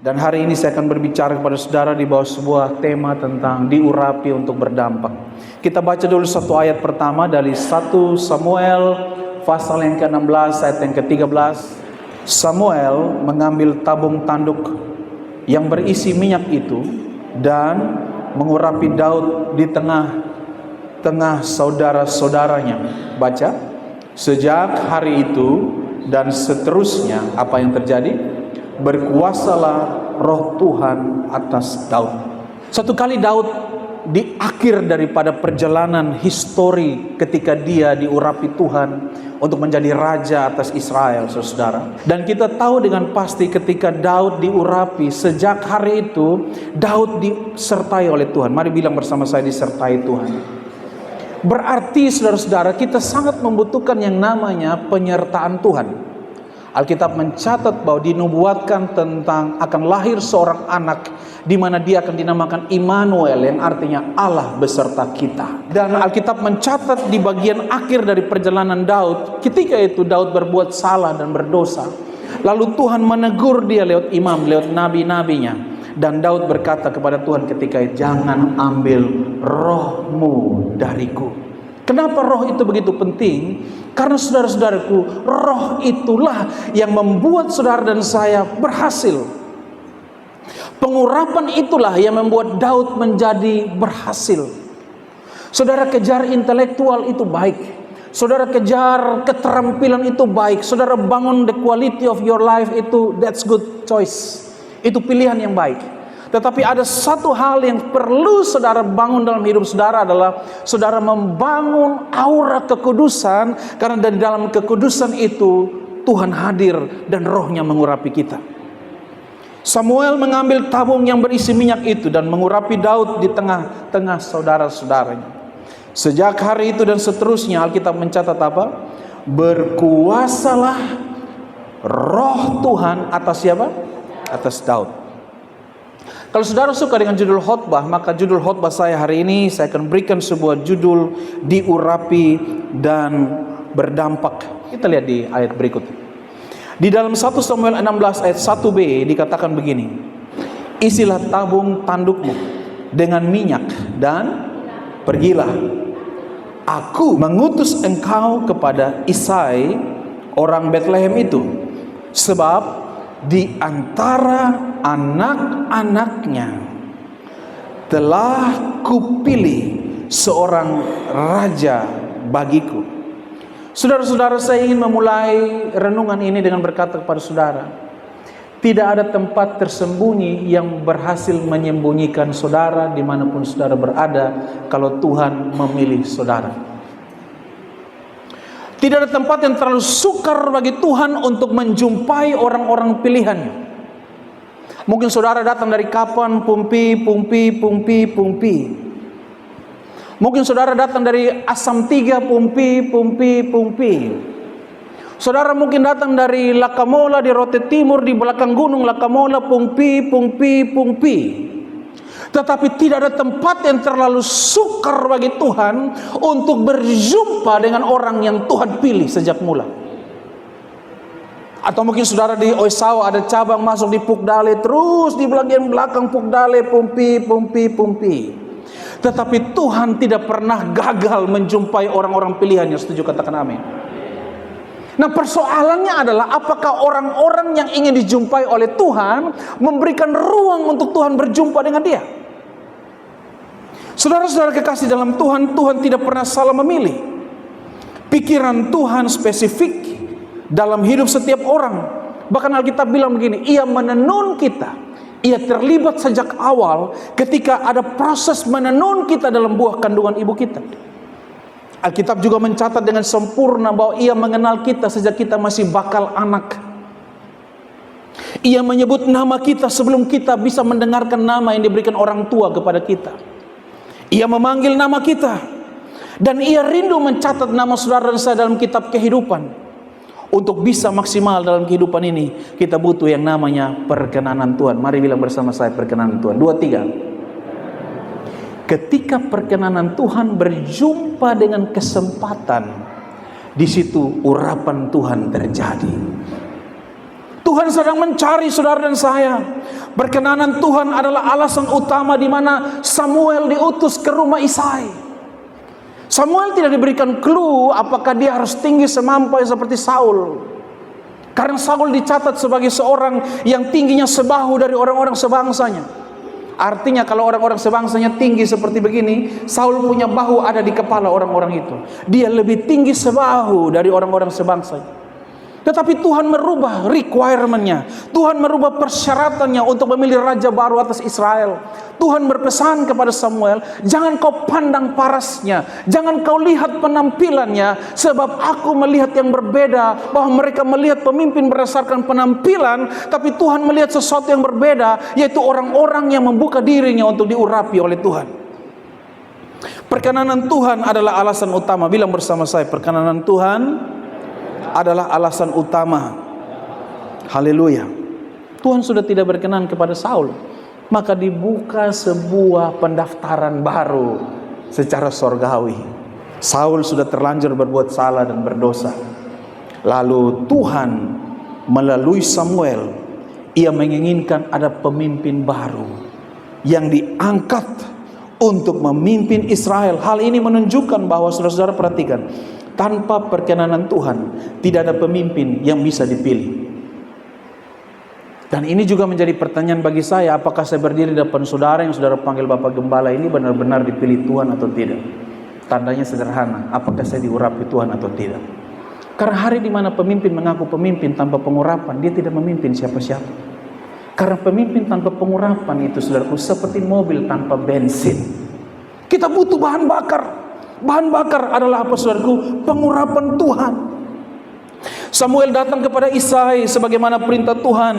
Dan hari ini saya akan berbicara kepada saudara di bawah sebuah tema tentang diurapi untuk berdampak. Kita baca dulu satu ayat pertama dari 1 Samuel pasal yang ke-16 ayat yang ke-13. Samuel mengambil tabung tanduk yang berisi minyak itu dan mengurapi Daud di tengah saudara-saudaranya. Baca, sejak hari itu dan seterusnya apa yang terjadi? Berkuasalah roh Tuhan atas Daud. Satu kali Daud di akhir daripada perjalanan histori ketika dia diurapi Tuhan untuk menjadi raja atas Israel, saudara. Dan kita tahu dengan pasti ketika Daud diurapi, sejak hari itu Daud disertai oleh Tuhan. Mari bilang bersama saya, disertai Tuhan. Berarti saudara-saudara, kita sangat membutuhkan yang namanya penyertaan Tuhan. Alkitab mencatat bahwa dinubuatkan tentang akan lahir seorang anak di mana dia akan dinamakan Immanuel, yang artinya Allah beserta kita. Dan Alkitab mencatat di bagian akhir dari perjalanan Daud, ketika itu Daud berbuat salah dan berdosa. Lalu Tuhan menegur dia lewat imam, lewat nabi-nabinya. Dan Daud berkata kepada Tuhan ketika itu, jangan ambil rohmu dariku. Kenapa roh itu begitu penting? Karena saudara-saudaraku, roh itulah yang membuat saudara dan saya berhasil. Pengurapan itulah yang membuat Daud menjadi berhasil. Saudara kejar intelektual itu baik. Saudara kejar keterampilan itu baik. Saudara bangun the quality of your life itu, that's good choice. Itu pilihan yang baik. Tetapi ada satu hal yang perlu saudara bangun dalam hidup saudara, adalah saudara membangun aura kekudusan. Karena dari dalam kekudusan itu Tuhan hadir dan rohnya mengurapi kita. Samuel mengambil tabung yang berisi minyak itu dan mengurapi Daud di tengah-tengah saudara-saudaranya. Sejak hari itu dan seterusnya Alkitab mencatat apa? Berkuasalah roh Tuhan atas siapa? Atas Daud. Kalau saudara suka dengan judul khotbah, maka judul khotbah saya hari ini saya akan berikan sebuah judul, diurapi dan berdampak. Kita lihat di ayat berikut. Di dalam 1 Samuel 16 ayat 1b dikatakan begini, isilah tabung tandukmu dengan minyak dan pergilah. Aku mengutus engkau kepada Isai orang Bethlehem itu, sebab di antara anak-anaknya telah kupilih seorang raja bagiku. Saudara-saudara, saya ingin memulai renungan ini dengan berkata kepada saudara, tidak ada tempat tersembunyi yang berhasil menyembunyikan saudara dimanapun saudara berada kalau Tuhan memilih saudara. Tidak ada tempat yang terlalu sukar bagi Tuhan untuk menjumpai orang-orang pilihannya. Mungkin saudara datang dari kapan? Pumpi. Mungkin saudara datang dari Asam 3, Pumpi. Saudara mungkin datang dari Lakamola di Rote Timur, di belakang gunung Lakamola, Pumpi. Tetapi tidak ada tempat yang terlalu sukar bagi Tuhan untuk berjumpa dengan orang yang Tuhan pilih sejak mula. Atau mungkin saudara di Oisau ada cabang masuk di Pukdale, terus di bagian belakang Pukdale, Pumpi. Tetapi Tuhan tidak pernah gagal menjumpai orang-orang pilihannya. Setuju? Katakan amin. Nah, persoalannya adalah apakah orang-orang yang ingin dijumpai oleh Tuhan memberikan ruang untuk Tuhan berjumpa dengan dia. Saudara-saudara kekasih dalam Tuhan, Tuhan tidak pernah salah memilih. Pikiran Tuhan spesifik dalam hidup setiap orang. Bahkan Alkitab bilang begini, ia menenun kita. Ia terlibat sejak awal ketika ada proses menenun kita dalam buah kandungan ibu kita. Alkitab juga mencatat dengan sempurna bahwa ia mengenal kita sejak kita masih bakal anak. Ia menyebut nama kita sebelum kita bisa mendengarkan nama yang diberikan orang tua kepada kita. Ia memanggil nama kita. Dan ia rindu mencatat nama saudara dan saya dalam kitab kehidupan. Untuk bisa maksimal dalam kehidupan ini, kita butuh yang namanya perkenanan Tuhan. Mari bilang bersama saya, perkenanan Tuhan. 2, 3. Ketika perkenanan Tuhan berjumpa dengan kesempatan, di situ urapan Tuhan terjadi. Tuhan sedang mencari saudara dan saya. Perkenanan Tuhan adalah alasan utama di mana Samuel diutus ke rumah Isai. Samuel tidak diberikan clue apakah dia harus tinggi semampai seperti Saul. Karena Saul dicatat sebagai seorang yang tingginya sebahu dari orang-orang sebangsanya. Artinya kalau orang-orang sebangsanya tinggi seperti begini, Saul punya bahu ada di kepala orang-orang itu. Dia lebih tinggi sebahu dari orang-orang sebangsanya. Tetapi Tuhan merubah requirement-nya. Tuhan merubah persyaratannya untuk memilih raja baru atas Israel. Tuhan berpesan kepada Samuel, jangan kau pandang parasnya, jangan kau lihat penampilannya, sebab aku melihat yang berbeda. Bahwa mereka melihat pemimpin berdasarkan penampilan, tapi Tuhan melihat sesuatu yang berbeda, yaitu orang-orang yang membuka dirinya untuk diurapi oleh Tuhan. Perkenanan Tuhan adalah alasan utama. Bilang bersama saya, perkenanan Tuhan adalah alasan utama. Haleluya. Tuhan sudah tidak berkenan kepada Saul, maka dibuka sebuah pendaftaran baru secara sorgawi. Saul sudah terlanjur berbuat salah dan berdosa. Lalu Tuhan melalui Samuel, ia menginginkan ada pemimpin baru yang diangkat untuk memimpin Israel. Hal ini menunjukkan bahwa, saudara-saudara perhatikan, tanpa perkenanan Tuhan tidak ada pemimpin yang bisa dipilih. Dan ini juga menjadi pertanyaan bagi saya, apakah saya berdiri di depan saudara yang saudara panggil Bapak Gembala ini benar-benar dipilih Tuhan atau tidak? Tandanya sederhana, apakah saya diurapi Tuhan atau tidak? Karena hari di mana pemimpin mengaku pemimpin tanpa pengurapan, dia tidak memimpin siapa-siapa. Karena pemimpin tanpa pengurapan itu, saudaraku, seperti mobil tanpa bensin. Kita butuh bahan bakar. Bahan bakar adalah apa, saudaraku? Pengurapan Tuhan. Samuel datang kepada Isai sebagaimana perintah Tuhan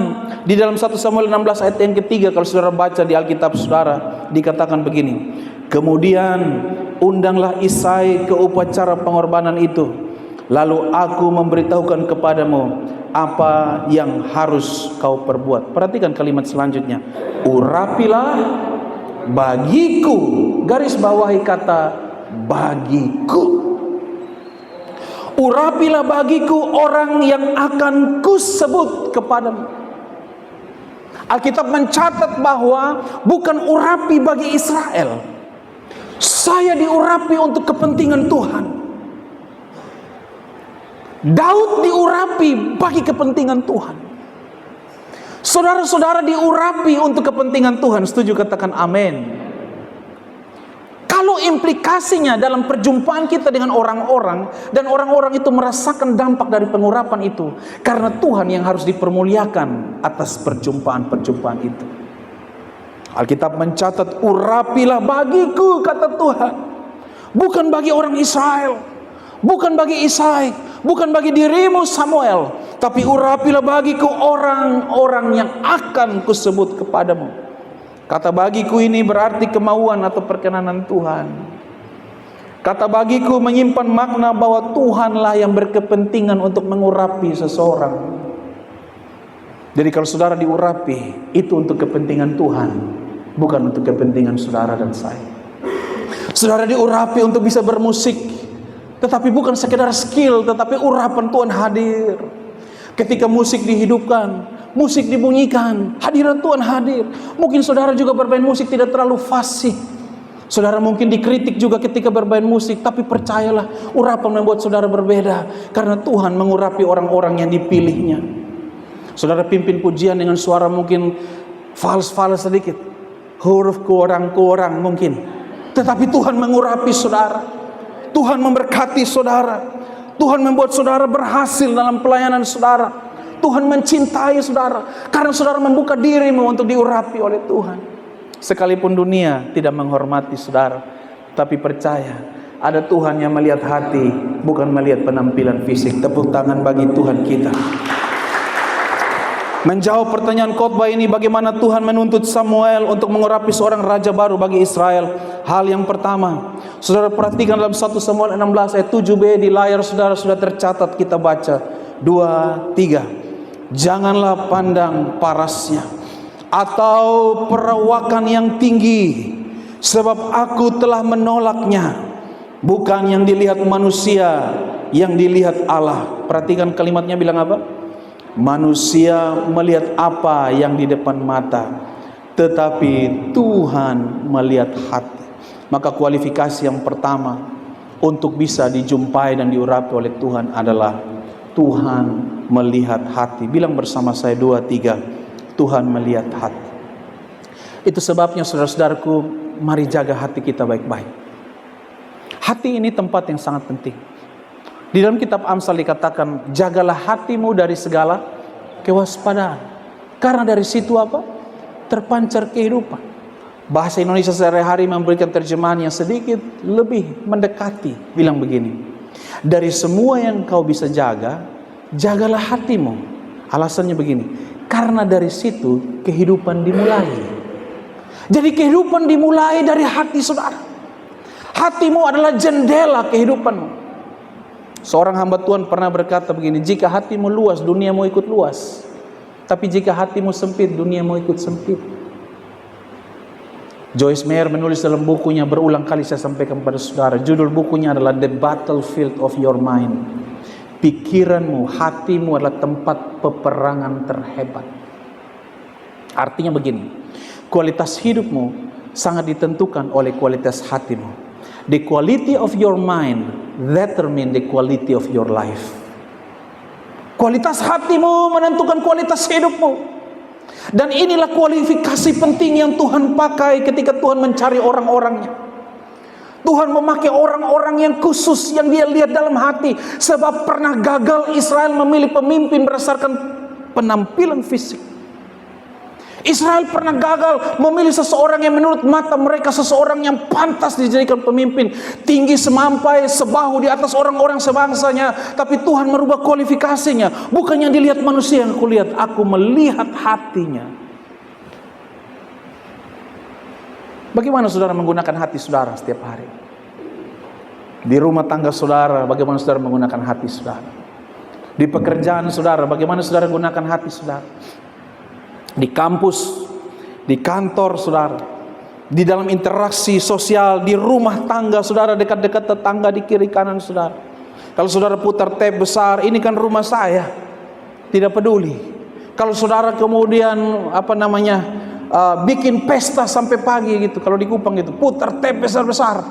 di dalam 1 Samuel 16 ayat yang ketiga. Kalau saudara baca di Alkitab saudara, dikatakan begini, kemudian undanglah Isai ke upacara pengorbanan itu, lalu aku memberitahukan kepadamu apa yang harus kau perbuat. Perhatikan kalimat selanjutnya, urapilah bagiku, garis bawahi kata bagiku. Urapilah bagiku orang yang akan kusebut kepadamu. Alkitab mencatat bahwa bukan urapi bagi Israel. Saya diurapi untuk kepentingan Tuhan. Daud diurapi bagi kepentingan Tuhan. Saudara-saudara diurapi untuk kepentingan Tuhan. Setuju, katakan amin. Kalau implikasinya dalam perjumpaan kita dengan orang-orang, dan orang-orang itu merasakan dampak dari pengurapan itu, karena Tuhan yang harus dipermuliakan atas perjumpaan-perjumpaan itu. Alkitab mencatat, urapilah bagiku, kata Tuhan, bukan bagi orang Israel, bukan bagi Isai, bukan bagi dirimu Samuel, tapi urapilah bagiku orang-orang yang akan kusebut kepadamu. Kata bagiku ini berarti kemauan atau perkenanan Tuhan. Kata bagiku menyimpan makna bahwa Tuhanlah yang berkepentingan untuk mengurapi seseorang. Jadi kalau saudara diurapi, itu untuk kepentingan Tuhan, bukan untuk kepentingan saudara dan saya. Saudara diurapi untuk bisa bermusik, tetapi bukan sekedar skill, tetapi urapan Tuhan hadir. Ketika musik dihidupkan, musik dibunyikan, hadirat Tuhan hadir. Mungkin saudara juga bermain musik tidak terlalu fasih. Saudara mungkin dikritik juga ketika bermain musik, tapi percayalah, urapan membuat saudara berbeda, karena Tuhan mengurapi orang-orang yang dipilihnya. Saudara pimpin pujian dengan suara mungkin fals-fals sedikit, huruf kurang-kurang mungkin, tetapi Tuhan mengurapi saudara. Tuhan memberkati saudara. Tuhan membuat saudara berhasil dalam pelayanan saudara. Tuhan mencintai saudara karena saudara membuka dirimu untuk diurapi oleh Tuhan. Sekalipun dunia tidak menghormati saudara, tapi percaya, ada Tuhan yang melihat hati, bukan melihat penampilan fisik. Tepuk tangan bagi Tuhan kita. Menjawab pertanyaan khotbah ini, bagaimana Tuhan menuntut Samuel untuk mengurapi seorang raja baru bagi Israel. Hal yang pertama, saudara perhatikan dalam 1 Samuel 16 ayat 7b di layar saudara sudah tercatat, kita baca 2, 3. Janganlah pandang parasnya atau perawakan yang tinggi, sebab aku telah menolaknya. Bukan yang dilihat manusia, yang dilihat Allah. Perhatikan kalimatnya bilang apa? Manusia melihat apa yang di depan mata, tetapi Tuhan melihat hati. Maka kualifikasi yang pertama untuk bisa dijumpai dan diurapi oleh Tuhan adalah Tuhan melihat hati. Bilang bersama saya 2, 3. Tuhan melihat hati. Itu sebabnya saudara-saudaraku, mari jaga hati kita baik-baik. Hati ini tempat yang sangat penting. Di dalam kitab Amsal dikatakan, jagalah hatimu dari segala kewaspadaan. Karena dari situ apa? Terpancar kehidupan. Bahasa Indonesia sehari-hari memberikan terjemahan yang sedikit lebih mendekati. Bilang begini, dari semua yang kau bisa jaga, jagalah hatimu. Alasannya begini, karena dari situ kehidupan dimulai. Jadi kehidupan dimulai dari hati saudara. Hatimu adalah jendela kehidupanmu. Seorang hamba Tuhan pernah berkata begini, jika hatimu luas, dunia mau ikut luas. Tapi jika hatimu sempit, dunia mau ikut sempit. Joyce Meyer menulis dalam bukunya, berulang kali saya sampaikan pada saudara, judul bukunya adalah The Battlefield of Your Mind. Pikiranmu, hatimu adalah tempat peperangan terhebat. Artinya begini, kualitas hidupmu sangat ditentukan oleh kualitas hatimu. The quality of your mind determine the quality of your life. Kualitas hatimu menentukan kualitas hidupmu. Dan inilah kualifikasi penting yang Tuhan pakai ketika Tuhan mencari orang-orangnya. Tuhan memakai orang-orang yang khusus yang dia lihat dalam hati. Sebab pernah gagal Israel memilih pemimpin berdasarkan penampilan fisik. Israel pernah gagal memilih seseorang yang menurut mata mereka seseorang yang pantas dijadikan pemimpin, tinggi semampai sebahu di atas orang-orang sebangsanya. Tapi Tuhan merubah kualifikasinya. Bukan yang dilihat manusia yang aku lihat, aku melihat hatinya. Bagaimana saudara menggunakan hati saudara setiap hari? Di rumah tangga saudara, bagaimana saudara menggunakan hati saudara? Di pekerjaan saudara, bagaimana saudara gunakan hati saudara? Di kampus, di kantor saudara, di dalam interaksi sosial, di rumah tangga saudara, dekat-dekat tetangga di kiri kanan saudara. Kalau saudara putar tab besar, ini kan rumah saya, tidak peduli. Kalau saudara kemudian bikin pesta sampai pagi gitu, kalau di Kupang gitu, putar tab besar-besar,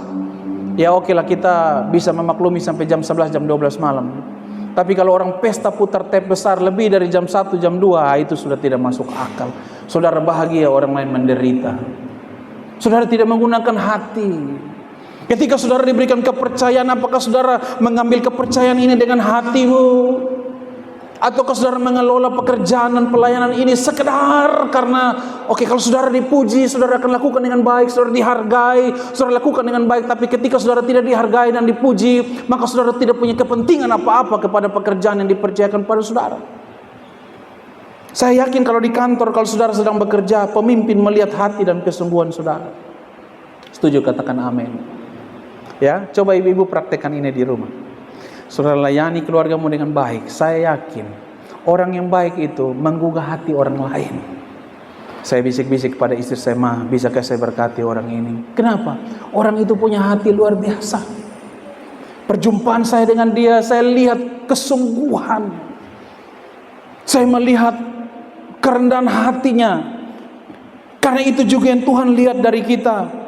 ya oke lah, kita bisa memaklumi sampai jam 11, jam 12 malam. Tapi kalau orang pesta putar tape besar lebih dari jam 1, jam 2, itu sudah tidak masuk akal. Saudara bahagia, orang lain menderita. Saudara tidak menggunakan hati. Ketika saudara diberikan kepercayaan, apakah saudara mengambil kepercayaan ini dengan hatimu? Ataukah saudara mengelola pekerjaan dan pelayanan ini sekedar karena kalau saudara dipuji, saudara akan lakukan dengan baik, saudara dihargai, saudara lakukan dengan baik. Tapi ketika saudara tidak dihargai dan dipuji, maka saudara tidak punya kepentingan apa-apa kepada pekerjaan yang dipercayakan pada saudara. Saya yakin kalau di kantor, kalau saudara sedang bekerja, pemimpin melihat hati dan kesungguhan saudara. Setuju? Katakan amin. Ya, coba ibu-ibu praktekkan ini di rumah. Saudara layani keluargamu dengan baik. Saya yakin orang yang baik itu menggugah hati orang lain. Saya bisik-bisik kepada istri saya, "Ma, bisakah saya berkati orang ini?" Kenapa? Orang itu punya hati luar biasa. Perjumpaan saya dengan dia, saya lihat kesungguhan. Saya melihat kerendahan hatinya. Karena itu juga yang Tuhan lihat dari kita.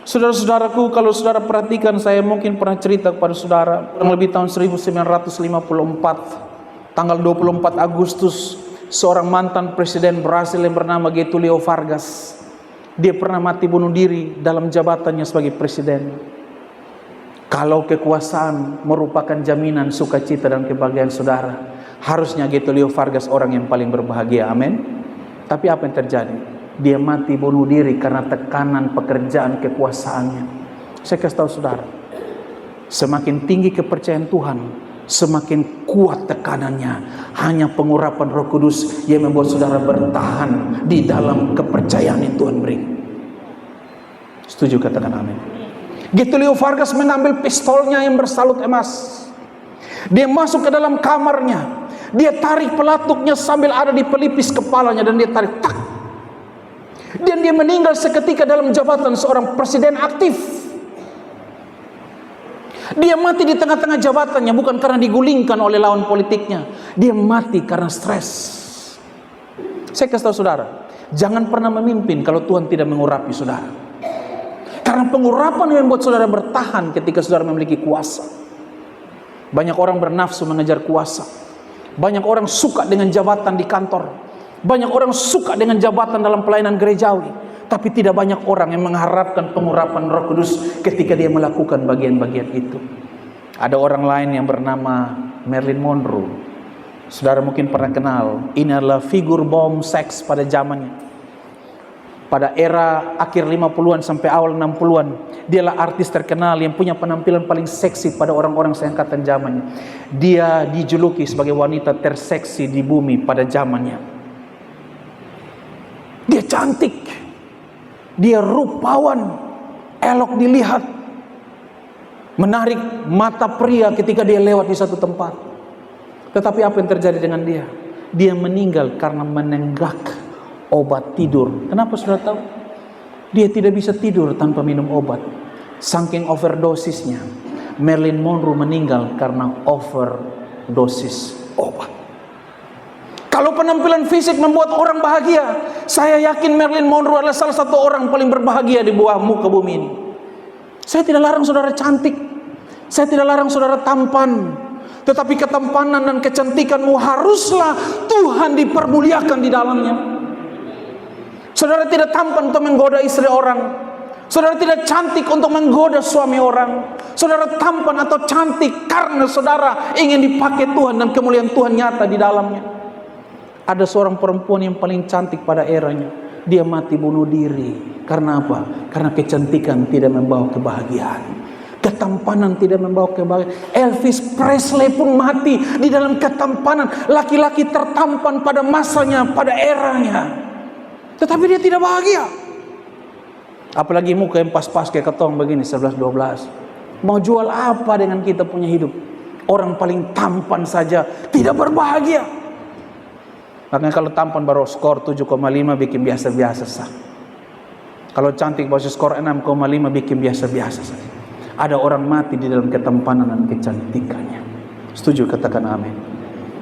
Saudara-saudaraku, kalau saudara perhatikan, saya mungkin pernah cerita kepada saudara, kurang lebih tahun 1954, tanggal 24 Agustus, seorang mantan presiden Brasil yang bernama Getulio Vargas, dia pernah mati bunuh diri dalam jabatannya sebagai presiden. Kalau kekuasaan merupakan jaminan sukacita dan kebahagiaan saudara, harusnya Getulio Vargas orang yang paling berbahagia, amin. Tapi apa yang terjadi? Dia mati bunuh diri karena tekanan pekerjaan kekuasaannya. Saya kasih tahu saudara, semakin tinggi kepercayaan Tuhan, semakin kuat tekanannya. Hanya pengurapan Roh Kudus yang membuat saudara bertahan di dalam kepercayaan yang Tuhan beri. Setuju? Katakan amin. Getulio Vargas mengambil pistolnya yang bersalut emas. Dia masuk ke dalam kamarnya. Dia tarik pelatuknya sambil ada di pelipis kepalanya, dan dia tarik tak. Dan dia meninggal seketika dalam jabatan seorang presiden aktif. Dia mati di tengah-tengah jabatannya bukan karena digulingkan oleh lawan politiknya. Dia mati karena stres. Saya kasih tahu saudara, jangan pernah memimpin kalau Tuhan tidak mengurapi saudara. Karena pengurapan yang membuat saudara bertahan ketika saudara memiliki kuasa. Banyak orang bernafsu mengejar kuasa. Banyak orang suka dengan jabatan di kantor. Banyak orang suka dengan jabatan dalam pelayanan gerejawi. Tapi tidak banyak orang yang mengharapkan pengurapan Roh Kudus ketika dia melakukan bagian-bagian itu. Ada orang lain yang bernama Marilyn Monroe. Saudara mungkin pernah kenal. Ini adalah figur bom seks pada zamannya. Pada era akhir 50-an sampai awal 60-an. Dialah artis terkenal yang punya penampilan paling seksi pada orang-orang seangkatan zamannya. Dia dijuluki sebagai wanita terseksi di bumi pada zamannya. Dia cantik. Dia rupawan, elok dilihat, menarik mata pria ketika dia lewat di satu tempat. Tetapi apa yang terjadi dengan dia? Dia meninggal karena menenggak obat tidur. Kenapa saudara tahu? Dia tidak bisa tidur tanpa minum obat. Saking overdosisnya, Marilyn Monroe meninggal karena overdosis obat. Kalau penampilan fisik membuat orang bahagia, saya yakin Marilyn Monroe adalah salah satu orang paling berbahagia di bawah muka bumi ini. Saya tidak larang saudara cantik, saya tidak larang saudara tampan, tetapi ketampanan dan kecantikanmu haruslah Tuhan dipermuliakan di dalamnya. Saudara tidak tampan untuk menggoda istri orang, saudara tidak cantik untuk menggoda suami orang. Saudara tampan atau cantik karena saudara ingin dipakai Tuhan dan kemuliaan Tuhan nyata di dalamnya. Ada seorang perempuan yang paling cantik pada eranya. Dia mati bunuh diri. Karena apa? Karena kecantikan tidak membawa kebahagiaan. Ketampanan tidak membawa kebahagiaan. Elvis Presley pun mati di dalam ketampanan. Laki-laki tertampan pada masanya, pada eranya. Tetapi dia tidak bahagia. Apalagi muka yang pas-pas kayak ketong begini, 11-12. Mau jual apa dengan kita punya hidup? Orang paling tampan saja tidak berbahagia. Makanya kalau tampan baru skor 7,5 bikin biasa-biasa sah. Kalau cantik baru skor 6,5 bikin biasa-biasa sah. Ada orang mati di dalam ketampanan dan kecantikannya. Setuju? Katakan amin.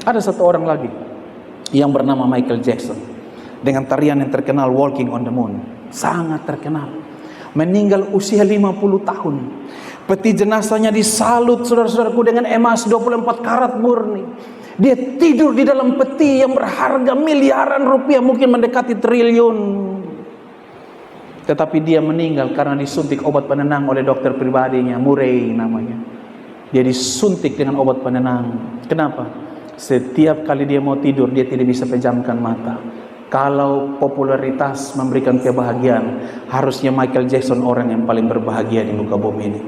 Ada satu orang lagi yang bernama Michael Jackson. Dengan tarian yang terkenal Walking on the Moon. Sangat terkenal. Meninggal usia 50 tahun. Peti jenazahnya disalut saudara-saudaraku dengan emas 24 karat murni. Dia tidur di dalam peti yang berharga miliaran rupiah, mungkin mendekati triliun. Tetapi dia meninggal karena disuntik obat penenang oleh dokter pribadinya, Murray namanya. Dia disuntik dengan obat penenang. Kenapa? Setiap kali dia mau tidur, dia tidak bisa pejamkan mata. Kalau popularitas memberikan kebahagiaan, harusnya Michael Jackson orang yang paling berbahagia di muka bumi ini.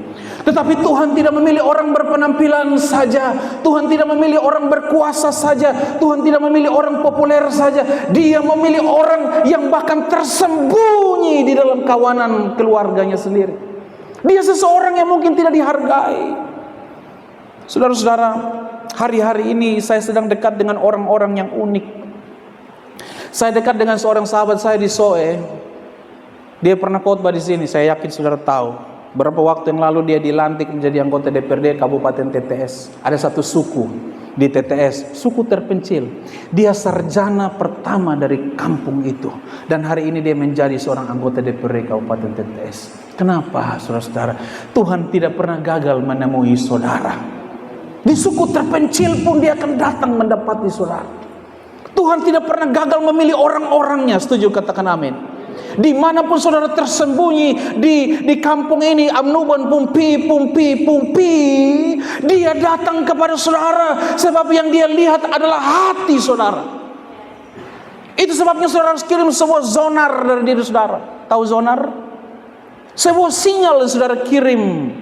Tetapi Tuhan tidak memilih orang berpenampilan saja. Tuhan tidak memilih orang berkuasa saja. Tuhan tidak memilih orang populer saja. Dia memilih orang yang bahkan tersembunyi di dalam kawanan keluarganya sendiri. Dia seseorang yang mungkin tidak dihargai. Saudara-saudara, hari-hari ini saya sedang dekat dengan orang-orang yang unik. Saya dekat dengan seorang sahabat saya di Soe. Dia pernah khotbah di sini. Saya yakin saudara tahu. Beberapa waktu yang lalu dia dilantik menjadi anggota DPRD Kabupaten TTS. Ada satu suku di TTS, suku terpencil. Dia sarjana pertama dari kampung itu. Dan hari ini dia menjadi seorang anggota DPRD Kabupaten TTS. Kenapa saudara-saudara? Tuhan tidak pernah gagal menemui saudara. Di suku terpencil pun dia akan datang mendapati saudara. Tuhan tidak pernah gagal memilih orang-orangnya. Setuju? Katakan amin. Dimanapun saudara tersembunyi di kampung ini, Amnuban, Pumpi, dia datang kepada saudara. Sebab yang dia lihat adalah hati saudara. Itu sebabnya saudara harus kirim sebuah zonar dari diri saudara. Tahu zonar? Sebuah sinyal saudara kirim.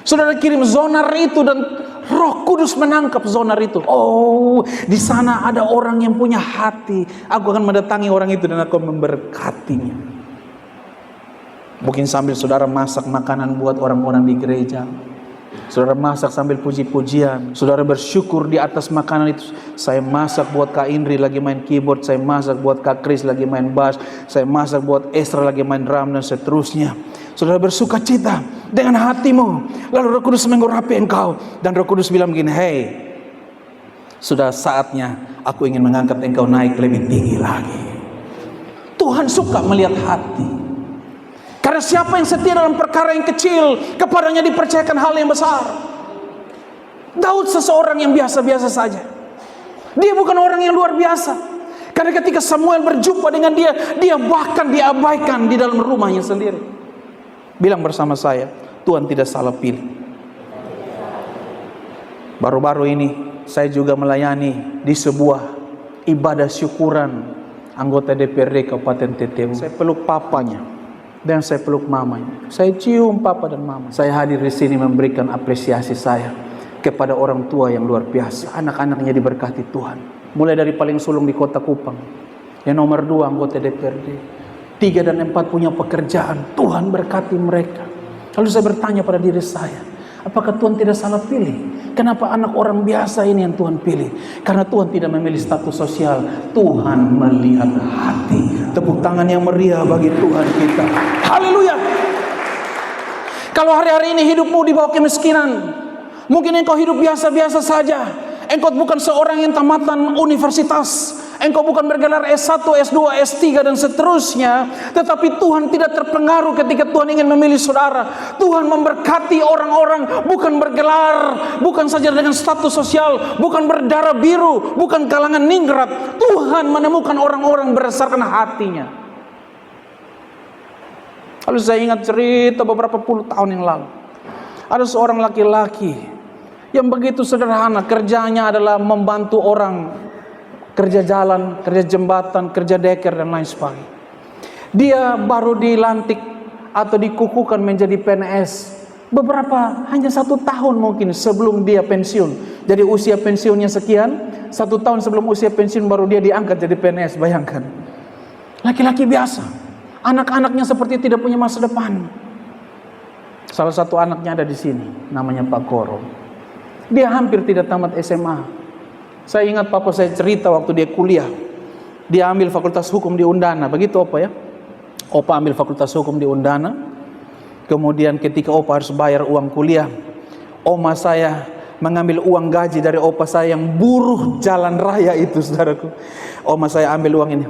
Saudara kirim zonar itu dan Roh Kudus menangkap zonar itu. Oh, di sana ada orang yang punya hati. Aku akan mendatangi orang itu dan aku memberkatinya. Mungkin sambil saudara masak makanan buat orang-orang di gereja. Saudara masak sambil puji-pujian. Saudara bersyukur di atas makanan itu. Saya masak buat Kak Indri lagi main keyboard. Saya masak buat Kak Kris lagi main bass. Saya masak buat Esra lagi main drum dan seterusnya. Saudara bersuka cita. dengan hatimu. Lalu Roh Kudus mengurapi engkau, dan Roh Kudus bilang begini, "Hei, sudah saatnya aku ingin mengangkat engkau naik lebih tinggi lagi." Tuhan suka melihat hati. Karena siapa yang setia dalam perkara yang kecil, kepadanya dipercayakan hal yang besar. Daud seseorang yang biasa-biasa saja. Dia bukan orang yang luar biasa. Karena ketika Samuel berjumpa dengan dia, dia bahkan diabaikan di dalam rumahnya sendiri. Bilang bersama saya, Tuhan tidak salah pilih. Baru-baru ini saya juga melayani di sebuah ibadah syukuran anggota DPRD Kabupaten TTU. Saya peluk papanya dan saya peluk mamanya. Saya cium papa dan mama. Saya hadir di sini memberikan apresiasi saya kepada orang tua yang luar biasa. Anak-anaknya diberkati Tuhan. Mulai dari paling sulung di Kota Kupang, yang nomor 2 anggota DPRD, 3 dan 4 punya pekerjaan. Tuhan berkati mereka. Lalu saya bertanya pada diri saya, apakah Tuhan tidak salah pilih? Kenapa anak orang biasa ini yang Tuhan pilih? Karena Tuhan tidak memilih status sosial. Tuhan melihat hati. Tepuk tangan yang meriah bagi Tuhan kita. Haleluya. Kalau hari-hari ini hidupmu di bawah kemiskinan, mungkin engkau hidup biasa-biasa saja. Engkau bukan seorang yang tamatan universitas. Engkau bukan bergelar S1, S2, S3 dan seterusnya. Tetapi Tuhan tidak terpengaruh ketika Tuhan ingin memilih saudara. Tuhan memberkati orang-orang bukan bergelar, bukan saja dengan status sosial, bukan berdarah biru, bukan kalangan ningrat. Tuhan menemukan orang-orang berdasarkan hatinya. Lalu saya ingat cerita beberapa puluh tahun yang lalu. Ada seorang laki-laki yang begitu sederhana, kerjanya adalah membantu orang, kerja jalan, kerja jembatan, kerja deker dan lain sebagainya. Dia baru dilantik atau dikukuhkan menjadi PNS hanya 1 tahun mungkin sebelum dia pensiun. Jadi usia pensiunnya sekian, 1 tahun sebelum usia pensiun baru dia diangkat jadi PNS. Bayangkan, laki-laki biasa, anak-anaknya seperti tidak punya masa depan. Salah satu anaknya ada di sini, namanya Pak Goro. Dia hampir tidak tamat SMA. Saya ingat papa saya cerita waktu dia kuliah. Dia ambil fakultas hukum di Undana. Begitu Opa ya. Opa ambil fakultas hukum di Undana. Kemudian ketika Opa harus bayar uang kuliah, oma saya mengambil uang gaji dari Opa saya yang buruh jalan raya itu, saudaraku. Oma saya ambil uang ini.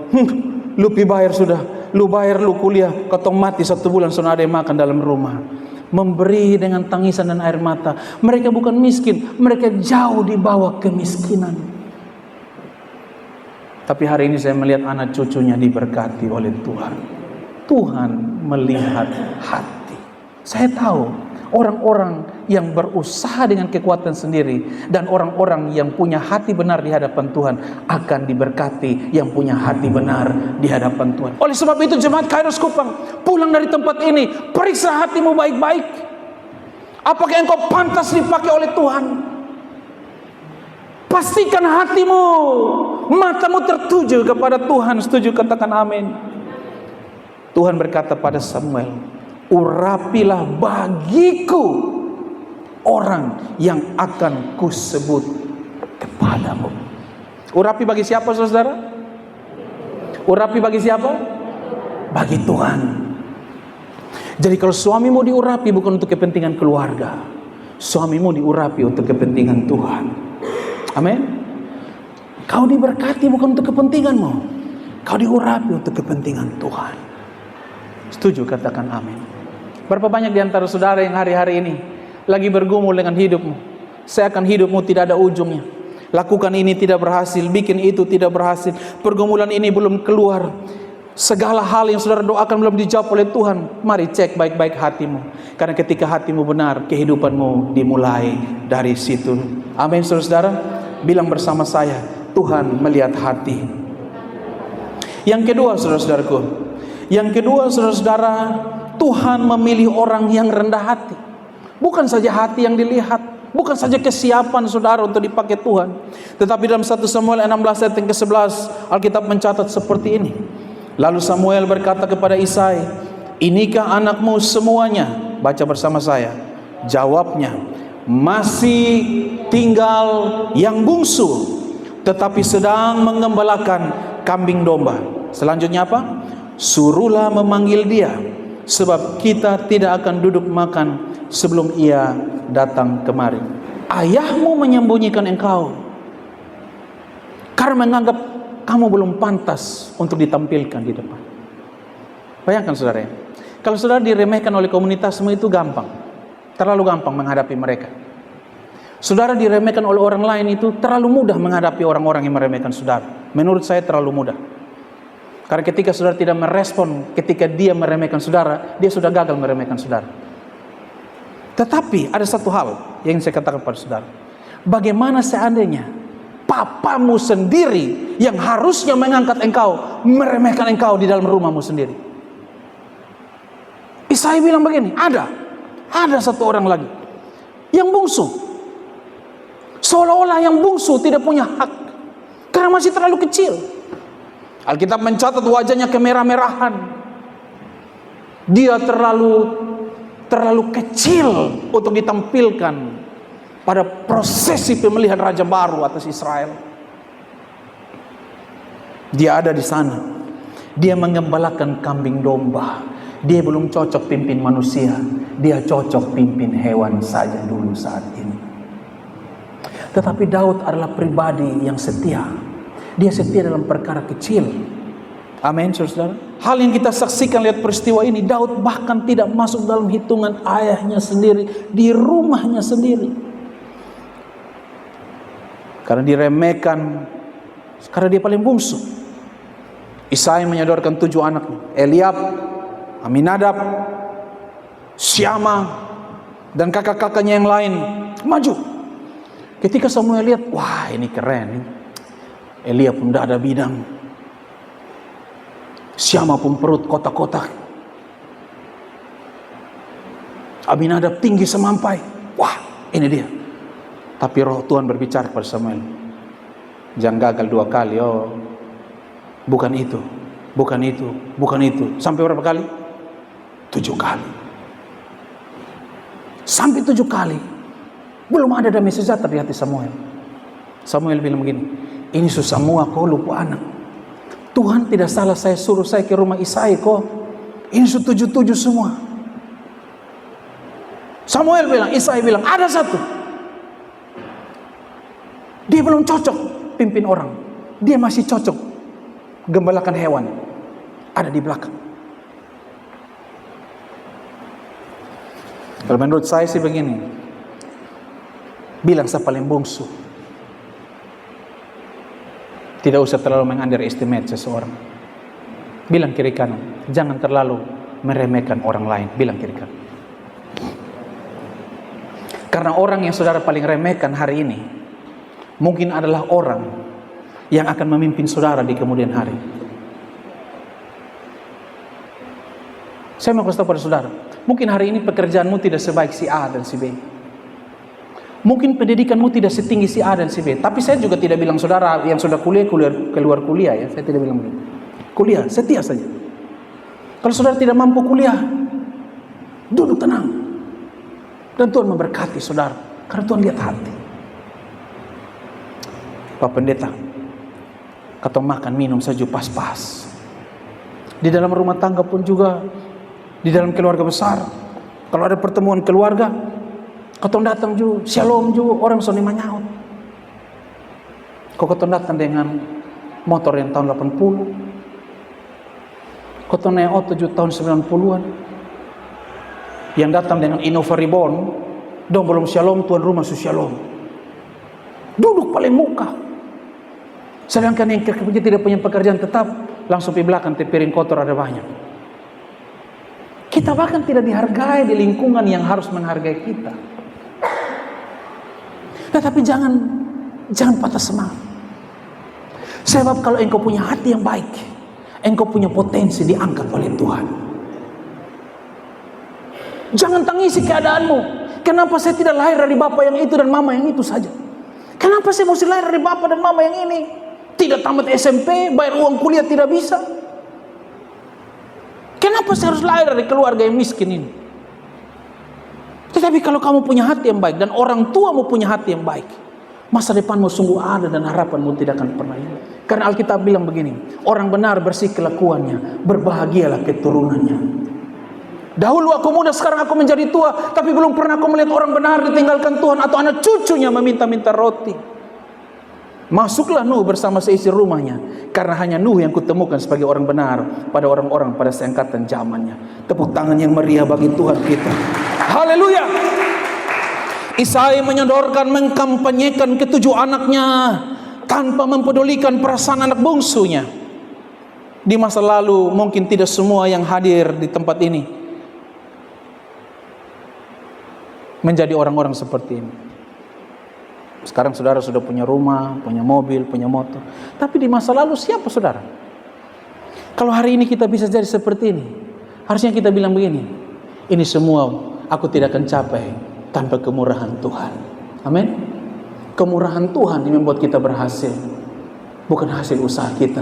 Lu pi bayar sudah. Lu bayar lu kuliah. Ketong mati 1 bulan sudah ada yang makan dalam rumah. Memberi dengan tangisan dan air mata. Mereka bukan miskin, mereka jauh di bawah kemiskinan. Tapi hari ini saya melihat anak cucunya diberkati oleh Tuhan. Tuhan melihat hati. Saya tahu orang-orang yang berusaha dengan kekuatan sendiri dan orang-orang yang punya hati benar di hadapan Tuhan akan diberkati yang punya hati benar di hadapan Tuhan. Oleh sebab itu jemaat Kairos Kupang, pulang dari tempat ini, periksa hatimu baik-baik. Apakah engkau pantas dipakai oleh Tuhan? Pastikan hatimu, matamu tertuju kepada Tuhan. Setuju? Katakan amin. Tuhan berkata pada Samuel, urapilah bagiku orang yang akan kusebut kepadamu. Urapi bagi siapa, saudara? Urapi bagi siapa? Bagi Tuhan. Jadi kalau suamimu diurapi bukan untuk kepentingan keluarga, suamimu diurapi untuk kepentingan Tuhan. Amin. Kau diberkati bukan untuk kepentinganmu, kau diurapi untuk kepentingan Tuhan. Setuju? Katakan amin. Berapa banyak di antara saudara yang hari-hari ini lagi bergumul dengan hidupmu, seakan hidupmu tidak ada ujungnya. Lakukan ini tidak berhasil, bikin itu tidak berhasil, pergumulan ini belum keluar, segala hal yang saudara doakan belum dijawab oleh Tuhan. Mari cek baik-baik hatimu, karena ketika hatimu benar, kehidupanmu dimulai dari situ. Amin. Saudara, bilang bersama saya, Tuhan melihat hati. Yang kedua, saudara-saudaraku, yang kedua, saudara-saudara, Tuhan memilih orang yang rendah hati. Bukan saja hati yang dilihat, bukan saja kesiapan saudara untuk dipakai Tuhan, tetapi dalam 1 Samuel 16 ayat yang ke-11 Alkitab mencatat seperti ini. Lalu Samuel berkata kepada Isai, inikah anakmu semuanya? Baca bersama saya. Jawabnya, masih tinggal yang bungsu, tetapi sedang mengembalakan kambing domba. Selanjutnya apa? Suruhlah memanggil dia, sebab kita tidak akan duduk makan sebelum ia datang kemari. Ayahmu menyembunyikan engkau karena menganggap kamu belum pantas untuk ditampilkan di depan. Bayangkan saudara, kalau saudara diremehkan oleh komunitasmu itu gampang, terlalu gampang menghadapi mereka. Saudara diremehkan oleh orang lain itu terlalu mudah menghadapi orang-orang yang meremehkan saudara. Menurut saya terlalu mudah. Karena ketika saudara tidak merespon ketika dia meremehkan saudara, dia sudah gagal meremehkan saudara. Tetapi ada satu hal yang saya katakan pada saudara. Bagaimana seandainya papamu sendiri yang harusnya mengangkat engkau, meremehkan engkau di dalam rumahmu sendiri? Isai bilang begini, ada satu orang lagi yang bungsu. Seolah-olah yang bungsu tidak punya hak karena masih terlalu kecil. Alkitab mencatat wajahnya kemerah-merahan. Dia terlalu kecil untuk ditampilkan pada prosesi pemilihan raja baru atas Israel. Dia ada di sana. Dia mengembalakan kambing domba. Dia belum cocok pimpin manusia. Dia cocok pimpin hewan saja dulu saat ini. Tetapi Daud adalah pribadi yang setia. Dia setia dalam perkara kecil. Amin, saudara. Hal yang kita saksikan lihat peristiwa ini, Daud bahkan tidak masuk dalam hitungan ayahnya sendiri, di rumahnya sendiri. Karena diremehkan, karena dia paling bungsu. Isai menyodorkan 7 anaknya, Eliab, Aminadab, Syama, dan kakak-kakaknya yang lain maju. Ketika Samuel lihat, wah ini keren nih. Eliab pun dada bidang, Syama pun perut kotak-kotak, Aminadab tinggi semampai. Wah ini dia. Tapi roh Tuhan berbicara kepada Samuel, jangan gagal 2 kali. Oh bukan itu, bukan itu, bukan itu. Sampai berapa kali? 7 kali. Sampai 7 kali belum ada damai sejahtera di hati Samuel. Samuel bilang begini, ini susah semua kau lupa anak. Tuhan tidak salah saya suruh saya ke rumah Isai kok. Ini 7 semua. Samuel bilang, Isai bilang, ada satu. Dia belum cocok pimpin orang. Dia masih cocok gembalakan hewan. Ada di belakang. Kalau menurut saya sih begini. Bilang saya paling bungsu. Tidak usah terlalu meng-underestimate seseorang. Bilang kiri kanan. Jangan terlalu meremehkan orang lain. Bilang kiri kanan. Karena orang yang saudara paling remehkan hari ini, mungkin adalah orang yang akan memimpin saudara di kemudian hari. Saya mau kasih tahu pada saudara, mungkin hari ini pekerjaanmu tidak sebaik si A dan si B. Mungkin pendidikanmu tidak setinggi si A dan si B. Tapi saya juga tidak bilang saudara yang sudah kuliah keluar kuliah ya. Saya tidak bilang begitu. Kuliah, setia saja. Kalau saudara tidak mampu kuliah, duduk tenang. Dan Tuhan memberkati saudara. Karena Tuhan lihat hati. Pak Pendeta, kata makan minum saja pas-pas. Di dalam rumah tangga pun juga, di dalam keluarga besar, kalau ada pertemuan keluarga, kau datang juga, shalom juga, orang soni menyaut. Kau datang dengan motor yang tahun 80, kau naik auto juga tahun 90-an, yang datang dengan Innova Reborn, dong belum shalom, tuan rumah su shalom. Duduk paling muka. Sedangkan yang kerja tidak punya pekerjaan tetap, langsung di belakang piring kotor ada banyak. Kita bahkan tidak dihargai di lingkungan yang harus menghargai kita. Tetapi jangan patah semangat. Sebab kalau engkau punya hati yang baik, engkau punya potensi diangkat oleh Tuhan. Jangan tangisi keadaanmu. Kenapa saya tidak lahir dari bapak yang itu dan mama yang itu saja? Kenapa saya mesti lahir dari bapak dan mama yang ini? Tidak tamat SMP, bayar uang kuliah tidak bisa. Kenapa saya harus lahir dari keluarga yang miskin ini? Tetapi kalau kamu punya hati yang baik dan orang tuamu punya hati yang baik, masa depanmu sungguh ada dan harapanmu tidak akan pernah hilang. Karena Alkitab bilang begini, orang benar bersih kelakuannya, berbahagialah keturunannya. Dahulu aku muda, sekarang aku menjadi tua, tapi belum pernah aku melihat orang benar ditinggalkan Tuhan atau anak cucunya meminta-minta roti. Masuklah Nuh bersama seisi rumahnya, karena hanya Nuh yang kutemukan sebagai orang benar pada orang-orang pada seangkatan zamannya. Tepuk tangan yang meriah bagi Tuhan kita. Haleluya. Isai menyodorkan, mengkampanyekan ketujuh anaknya tanpa mempedulikan perasaan anak bungsunya. Di masa lalu mungkin tidak semua yang hadir di tempat ini menjadi orang-orang seperti ini. Sekarang saudara sudah punya rumah, punya mobil, punya motor. Tapi di masa lalu siapa saudara? Kalau hari ini kita bisa jadi seperti ini, harusnya kita bilang begini, ini semua aku tidak akan capai tanpa kemurahan Tuhan. Amin. Kemurahan Tuhan yang membuat kita berhasil, bukan hasil usaha kita.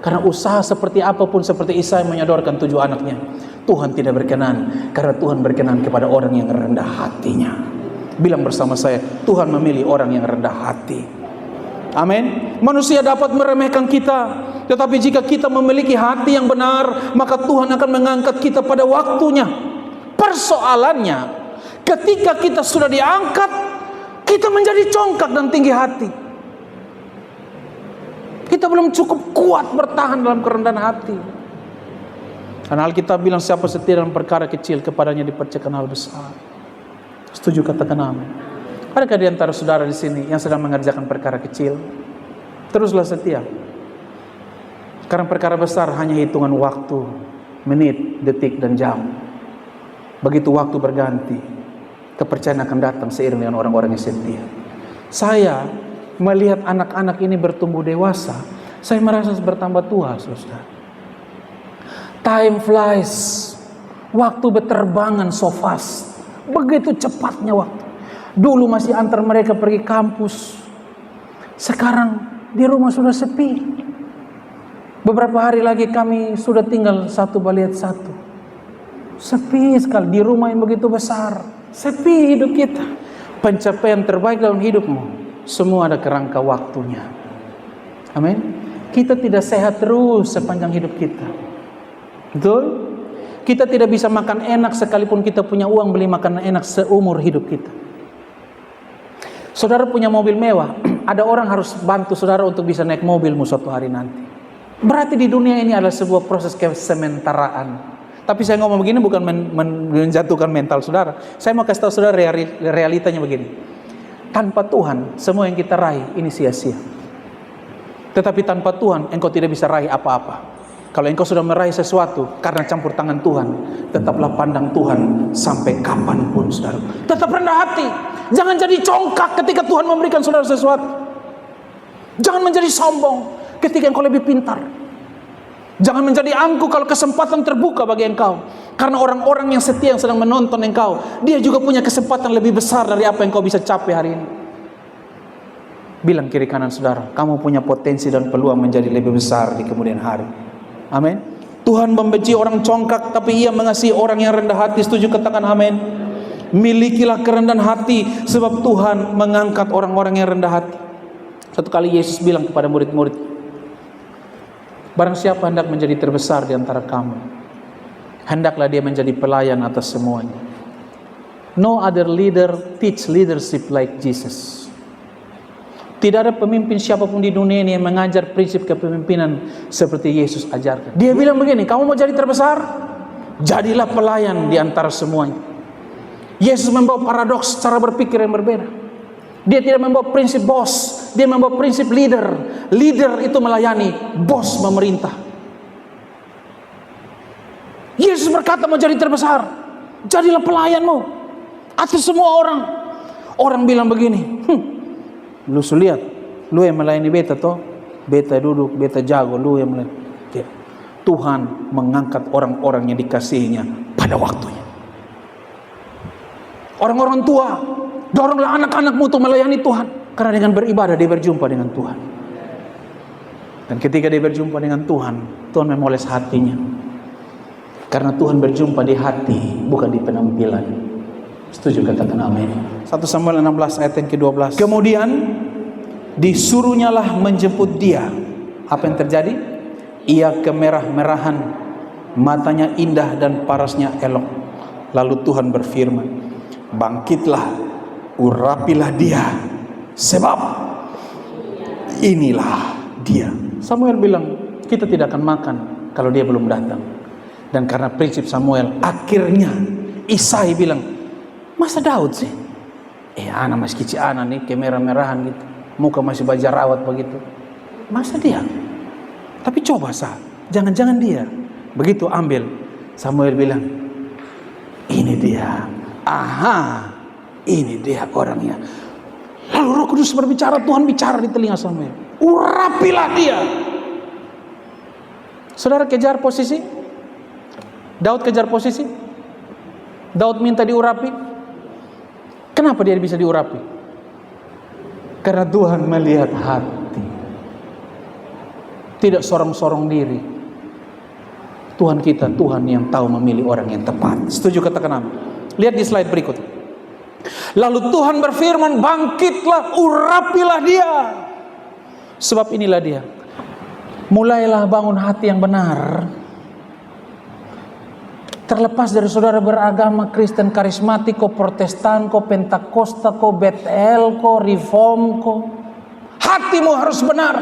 Karena usaha seperti apapun, seperti Isai menyodorkan 7 anaknya, Tuhan tidak berkenan. Karena Tuhan berkenan kepada orang yang rendah hatinya. Bilang bersama saya, Tuhan memilih orang yang rendah hati. Amin. Manusia dapat meremehkan kita, tetapi jika kita memiliki hati yang benar, maka Tuhan akan mengangkat kita pada waktunya. Persoalannya, ketika kita sudah diangkat, kita menjadi congkak dan tinggi hati. Kita belum cukup kuat bertahan dalam kerendahan hati. Karena Alkitab bilang, siapa setia dalam perkara kecil, kepadanya dipercayakan hal besar. Setuju, katakan amin. Adakah di antara saudara di sini yang sedang mengerjakan perkara kecil? Teruslah setia. Karena perkara besar hanya hitungan waktu, menit, detik, dan jam. Begitu waktu berganti, kepercayaan akan datang seiring dengan orang-orang yang setia. Saya melihat anak-anak ini bertumbuh dewasa, saya merasa bertambah tua, saudara. Time flies. Waktu berterbangan so fast. Begitu cepatnya waktu. Dulu masih antar mereka pergi kampus. Sekarang di rumah sudah sepi. Beberapa hari lagi kami sudah tinggal satu baliat satu. Sepi sekali di rumah yang begitu besar. Sepi hidup kita. Pencapaian terbaik dalam hidupmu, semua ada kerangka waktunya. Amin. Kita tidak sehat terus sepanjang hidup kita. Betul? Kita tidak bisa makan enak sekalipun kita punya uang beli makanan enak seumur hidup kita. Saudara punya mobil mewah, ada orang harus bantu saudara untuk bisa naik mobilmu suatu hari nanti. Berarti di dunia ini adalah sebuah proses kesementaraan. Tapi saya ngomong begini bukan menjatuhkan mental saudara. Saya mau kasih tahu saudara realitanya begini. Tanpa Tuhan, semua yang kita raih ini sia-sia. Tetapi tanpa Tuhan, engkau tidak bisa raih apa-apa. Kalau engkau sudah meraih sesuatu karena campur tangan Tuhan, tetaplah pandang Tuhan sampai kapanpun, saudara. Tetap rendah hati. Jangan jadi congkak ketika Tuhan memberikan saudara sesuatu. Jangan menjadi sombong ketika engkau lebih pintar. Jangan menjadi angkuh kalau kesempatan terbuka bagi engkau. Karena orang-orang yang setia yang sedang menonton engkau, dia juga punya kesempatan lebih besar dari apa yang kau bisa capai hari ini. Bilang kiri kanan saudara, kamu punya potensi dan peluang menjadi lebih besar di kemudian hari. Amin. Tuhan membenci orang congkak, tapi Ia mengasihi orang yang rendah hati. Setuju, katakan amin. Milikilah kerendahan hati, sebab Tuhan mengangkat orang-orang yang rendah hati. Satu kali Yesus bilang kepada murid-murid, barang siapa hendak menjadi terbesar di antara kamu, hendaklah dia menjadi pelayan atas semuanya. No other leader teach leadership like Jesus. Tidak ada pemimpin siapapun di dunia ini yang mengajar prinsip kepemimpinan seperti Yesus ajarkan. Dia bilang begini, kamu mau jadi terbesar? Jadilah pelayan di antara semuanya. Yesus membawa paradoks cara berpikir yang berbeda. Dia tidak membawa prinsip bos, dia membawa prinsip leader. Leader itu melayani, bos memerintah. Yesus berkata mau jadi terbesar, jadilah pelayanmu atas semua orang. Orang bilang begini, lu lihat, lu yang melayani beta toh, beta duduk, beta jago, lu yang melayani. Ya. Tuhan mengangkat orang-orang yang dikasihinya pada waktunya. Orang-orang tua, doronglah anak-anakmu untuk melayani Tuhan. Karena dengan beribadah dia berjumpa dengan Tuhan. Dan ketika dia berjumpa dengan Tuhan, Tuhan memoles hatinya. Karena Tuhan berjumpa di hati, bukan di penampilan. Setuju, katakan amin. 1 Samuel 16 ayat yang ke-12. Kemudian disuruhnyalah menjemput dia. Apa yang terjadi? Ia kemerah-merahan, matanya indah dan parasnya elok. Lalu Tuhan berfirman, bangkitlah, urapilah dia, sebab inilah dia. Samuel bilang, kita tidak akan makan kalau dia belum datang. Dan karena prinsip Samuel, akhirnya Isai bilang, masa Daud sih? Anak masih kecil anak nih, kemerah-merahan gitu, muka masih baja rawat begitu. Masa dia? Tapi coba jangan-jangan dia. Begitu ambil, Samuel bilang, ini dia. Aha, ini dia orangnya. Lalu Roh Kudus berbicara, Tuhan bicara di telinga Samuel, urapilah dia. Saudara kejar posisi. Daud kejar posisi. Daud minta diurapi. Kenapa dia bisa diurapi? Karena Tuhan melihat hati, tidak sorong-sorong diri. Tuhan kita, Tuhan yang tahu memilih orang yang tepat. Setuju, katakan amin. Lihat di slide berikut. Lalu Tuhan berfirman, bangkitlah, urapilah dia, sebab inilah dia. Mulailah bangun hati yang benar. Terlepas dari saudara beragama Kristen karismatik, ko Protestan, ko Pentakosta, ko Bethel, ko Reform, ko, hatimu harus benar.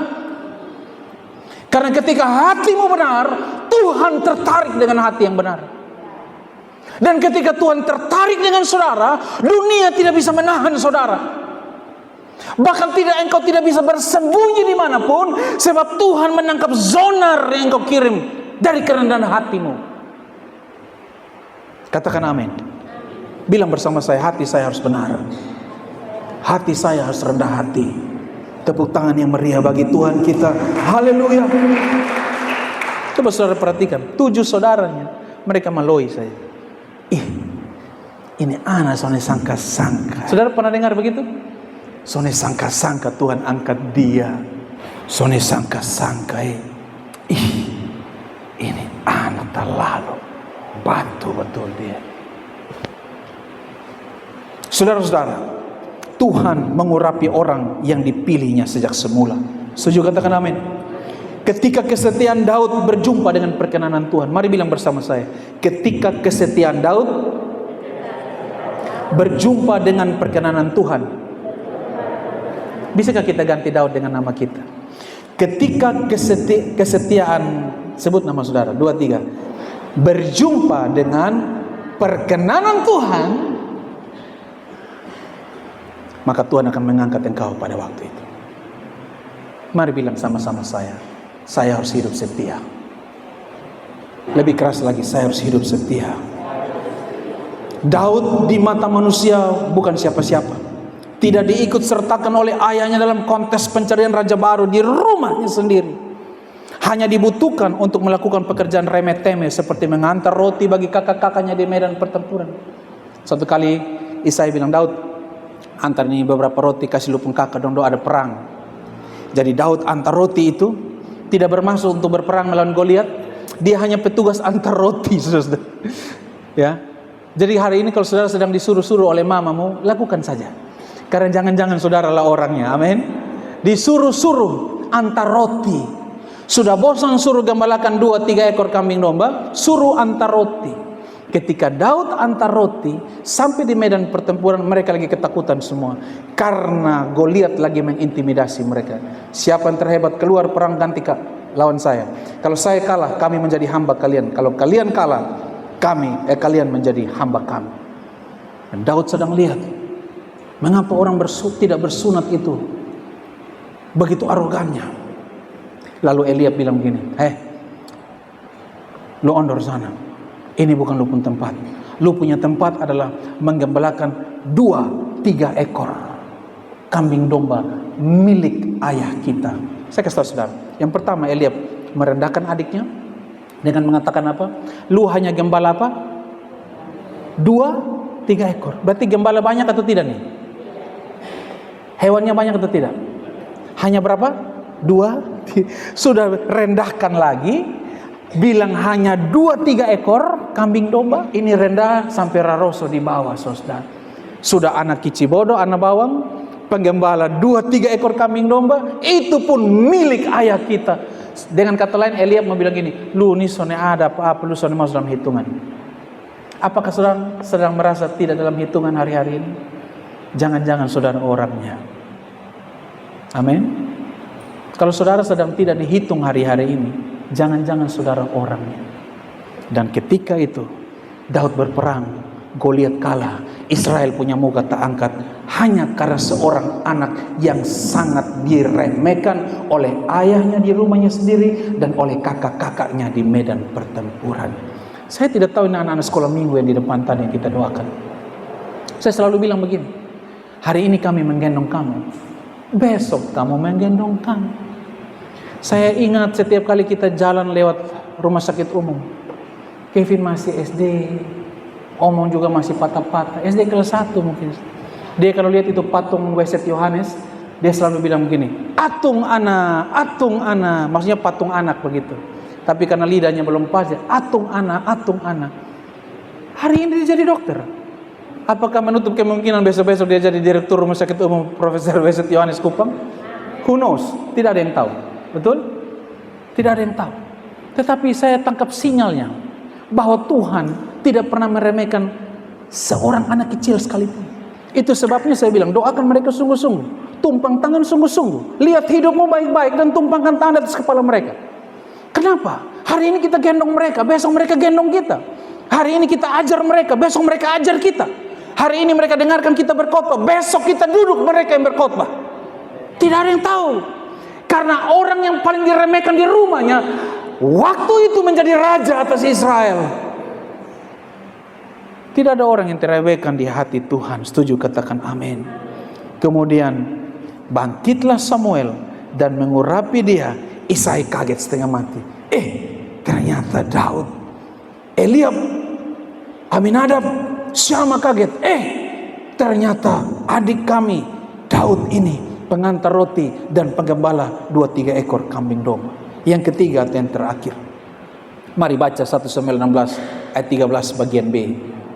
Karena ketika hatimu benar, Tuhan tertarik dengan hati yang benar. Dan ketika Tuhan tertarik dengan saudara, dunia tidak bisa menahan saudara. Bahkan engkau tidak bisa bersembunyi dimanapun, sebab Tuhan menangkap sonar yang engkau kirim dari kerendahan hatimu. Katakan amin. Bilang bersama saya, hati saya harus benar. Hati saya harus rendah hati. Tepuk tangan yang meriah bagi Tuhan kita. Haleluya. Coba saudara perhatikan, 7 saudaranya, mereka maloi saya. Ini anak sone sangka-sangka. Saudara pernah dengar begitu? Sone sangka-sangka Tuhan angkat dia. Sone sangka-sangka. Ini anak terlalu batu betul dia. Saudara-saudara, Tuhan mengurapi orang yang dipilihnya sejak semula. Setuju, katakan amin. Ketika kesetiaan Daud berjumpa dengan perkenanan Tuhan. Mari bilang bersama saya, ketika kesetiaan Daud berjumpa dengan perkenanan Tuhan. Bisakah kita ganti Daud dengan nama kita? Ketika kesetiaan, sebut nama saudara, 2, 3, berjumpa dengan perkenanan Tuhan, maka Tuhan akan mengangkat engkau pada waktu itu. Mari bilang sama-sama saya harus hidup setia. Lebih keras lagi, saya harus hidup setia. Daud di mata manusia bukan siapa-siapa. Tidak diikut sertakan oleh ayahnya dalam kontes pencarian raja baru di rumahnya sendiri. Hanya dibutuhkan untuk melakukan pekerjaan remeh-temeh seperti mengantar roti bagi kakak-kakaknya di medan pertempuran. Suatu kali Isai bilang, Daud, antar ini beberapa roti, kasih lupung kakak dong, ada perang. Jadi Daud antar roti itu tidak bermaksud untuk berperang melawan Goliat. Dia hanya petugas antar roti, saudara. Ya. Jadi hari ini kalau saudara sedang disuruh-suruh oleh mamamu, lakukan saja. Karena jangan-jangan saudara lah orangnya. Amin. Disuruh-suruh antar roti. Sudah bosan suruh gembalakan 2-3 ekor kambing domba, suruh antar roti. Ketika Daud antar roti sampai di medan pertempuran, mereka lagi ketakutan semua karena Goliat lagi mengintimidasi mereka. Siapa yang terhebat keluar perang ganti lawan saya. Kalau saya kalah, kami menjadi hamba kalian. Kalau kalian kalah, kalian menjadi hamba kami. Dan Daud sedang lihat, mengapa orang tidak bersunat itu begitu arogannya. Lalu Eliab bilang begini, lu ondor sana. Ini bukan lu pun tempat. Lu punya tempat adalah menggembalakan 2-3 ekor kambing domba milik ayah kita. Saya kasih tahu saudara. Yang pertama, Eliab merendahkan adiknya dengan mengatakan apa? Lu hanya gembala apa? 2-3 ekor. Berarti gembala banyak atau tidak nih? Hewannya banyak atau tidak? Hanya berapa? 2. Sudah rendahkan lagi, bilang hanya 2-3 ekor kambing domba. Ini rendah sampai raroso di bawah, saudara. Sudah anak kicibodo, anak bawang, penggembala 2-3 ekor kambing domba, itu pun milik ayah kita. Dengan kata lain, Eliab mau bilang gini, lu nih sone ada apa-apa, lu sone masuk dalam hitungan. Apakah saudara sedang merasa tidak dalam hitungan hari-hari ini? Jangan-jangan saudara orangnya. Amin. Kalau saudara sedang tidak dihitung hari-hari ini, jangan-jangan saudara orangnya. Dan ketika itu Daud berperang, Goliat kalah, Israel punya muka tak angkat, hanya karena seorang anak yang sangat diremehkan oleh ayahnya di rumahnya sendiri dan oleh kakak-kakaknya di medan pertempuran. Saya tidak tahu ini anak-anak sekolah minggu yang di depan tadi yang kita doakan. Saya selalu bilang begini, hari ini kami menggendong kamu, besok kamu menggendong kami. Saya ingat setiap kali kita jalan lewat rumah sakit umum, Kevin masih SD, Omong juga masih patah-patah, SD kelas 1 mungkin. Dia kalau lihat itu patung Weset Yohanes, dia selalu bilang begini, atung ana, maksudnya patung anak begitu. Tapi karena lidahnya belum pas, atung ana. Hari ini dia jadi dokter. Apakah menutup kemungkinan besok-besok dia jadi direktur rumah sakit umum Profesor Weset Yohanes Kupang? Who knows? Tidak ada yang tahu. Betul? Tidak ada yang tahu. Tetapi saya tangkap sinyalnya bahwa Tuhan tidak pernah meremehkan seorang anak kecil sekalipun. Itu sebabnya saya bilang, doakan mereka sungguh-sungguh, tumpang tangan sungguh-sungguh, lihat hidupmu baik-baik dan tumpangkan tangan atas kepala mereka. Kenapa? Hari ini kita gendong mereka, besok mereka gendong kita. Hari ini kita ajar mereka, besok mereka ajar kita. Hari ini mereka dengarkan kita berkhotbah, besok kita duduk mereka yang berkhotbah. Tidak ada yang tahu. Karena orang yang paling diremehkan di rumahnya, waktu itu menjadi raja atas Israel. Tidak ada orang yang teremehkan di hati Tuhan. Setuju, katakan amin. Kemudian bangkitlah Samuel dan mengurapi dia. Isai kaget setengah mati. Ternyata Daud. Eliab, Aminadab, Syama kaget. Ternyata adik kami Daud ini pengantar roti dan penggembala 2-3 ekor kambing domba. Yang ketiga atau yang terakhir, mari baca 1 Samuel 16 ayat 13 bagian B.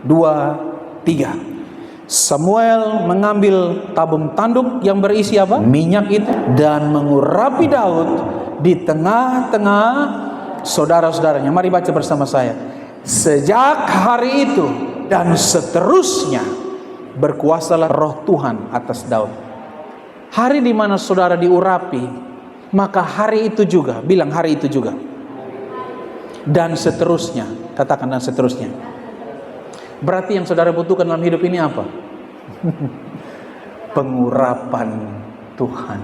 2, 3. Samuel mengambil tabung tanduk yang berisi apa? Minyak itu, dan mengurapi Daud di tengah-tengah saudara-saudaranya. Mari baca bersama saya. Sejak hari itu dan seterusnya berkuasalah roh Tuhan atas Daud. Hari di mana saudara diurapi, maka hari itu juga, bilang hari itu juga. Dan seterusnya, katakan dan seterusnya. Berarti yang saudara butuhkan dalam hidup ini apa? Pengurapan Tuhan.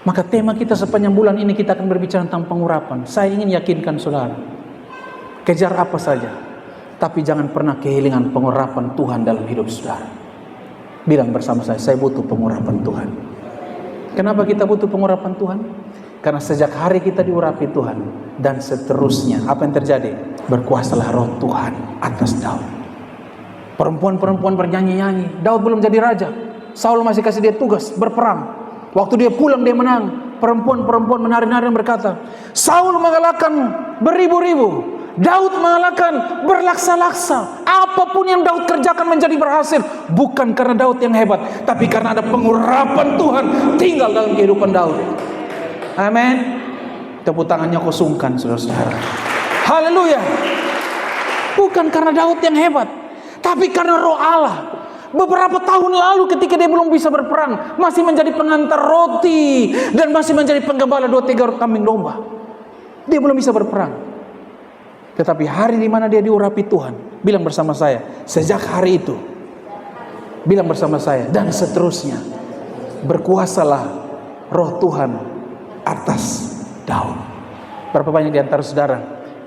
Maka tema kita sepanjang bulan ini kita akan berbicara tentang pengurapan. Saya ingin yakinkan saudara, kejar apa saja, tapi jangan pernah kehilangan pengurapan Tuhan dalam hidup saudara. Bilang bersama saya butuh pengurapan Tuhan. Kenapa kita butuh pengurapan Tuhan? Karena sejak hari kita diurapi Tuhan dan seterusnya, apa yang terjadi? Berkuasalah roh Tuhan atas Daud. Perempuan-perempuan bernyanyi-nyanyi. Daud belum jadi raja, Saul masih kasih dia tugas berperang. Waktu dia pulang dia menang. Perempuan-perempuan menari-nari dan berkata, Saul mengalahkan beribu-ribu, Daud mengalahkan berlaksa-laksa. Apapun yang Daud kerjakan menjadi berhasil, bukan karena Daud yang hebat, tapi karena ada pengurapan Tuhan tinggal dalam kehidupan Daud. Amin. Tepuk tangannya kosongkan, saudara-saudara. Haleluya. Bukan karena Daud yang hebat, tapi karena roh Allah. Beberapa tahun lalu ketika dia belum bisa berperang, masih menjadi pengantar roti dan masih menjadi penggembala 2-3 kambing domba. Dia belum bisa berperang. Tetapi hari di mana dia diurapi Tuhan, bilang bersama saya, sejak hari itu, bilang bersama saya, dan seterusnya, berkuasalah roh Tuhan atas Daud. Berapa banyak di antara saudara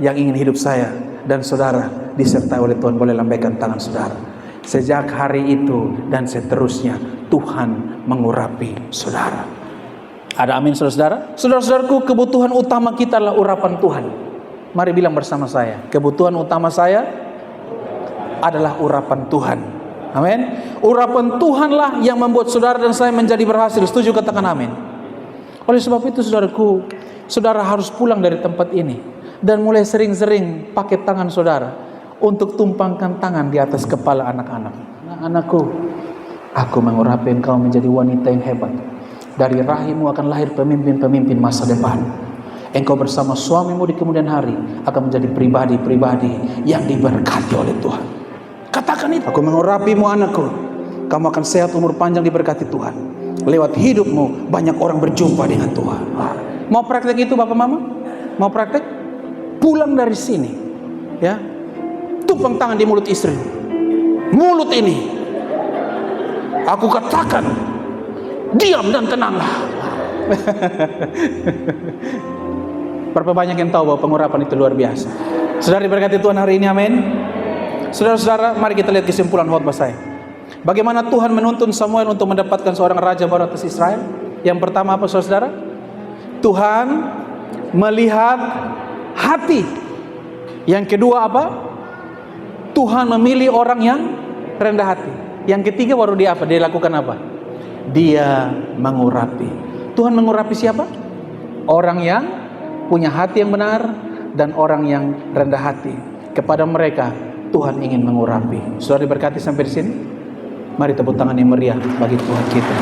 yang ingin hidup saya dan saudara disertai oleh Tuhan? Boleh lambaikan tangan saudara. Sejak hari itu dan seterusnya Tuhan mengurapi saudara. Ada amin saudara-saudara? Saudara-saudaraku, kebutuhan utama kita adalah urapan Tuhan. Mari bilang bersama saya, kebutuhan utama saya adalah urapan Tuhan. Amin. Urapan Tuhanlah yang membuat saudara dan saya menjadi berhasil. Setuju, katakan amin. Oleh sebab itu saudaraku, saudara harus pulang dari tempat ini dan mulai sering-sering pakai tangan saudara untuk tumpangkan tangan di atas kepala anak-anak. Anak-anakku, aku mengurapi engkau menjadi wanita yang hebat. Dari rahimmu akan lahir pemimpin-pemimpin masa depan. engkau bersama suamimu di kemudian hari akan menjadi pribadi-pribadi yang diberkati oleh Tuhan. Katakan itu. Aku mengurapimu anakku, kamu akan sehat, umur panjang, diberkati Tuhan. Lewat hidupmu banyak orang berjumpa dengan Tuhan. Mau praktek itu Bapak Mama? Mau praktek? Pulang dari sini, ya, tumpang tangan di mulut istri. Mulut ini, aku katakan, diam dan tenanglah. Berapa banyak yang tahu bahwa pengurapan itu luar biasa. Saudara diberkati Tuhan hari ini, amin. Saudara-saudara, mari kita lihat kesimpulan khotbah saya. Bagaimana Tuhan menuntun Samuel untuk mendapatkan seorang raja baru atas Israel? Yang pertama apa saudara? Tuhan melihat hati. Yang kedua apa? Tuhan memilih orang yang rendah hati. Yang ketiga baru dia apa? Dia lakukan apa? Dia mengurapi. Tuhan mengurapi siapa? Orang yang punya hati yang benar dan orang yang rendah hati. Kepada mereka Tuhan ingin mengurapi. Saudara diberkati sampai di sini. Mari tepuk tangan yang meriah bagi Tuhan kita.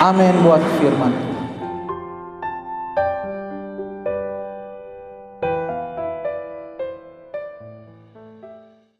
Amin buat firman.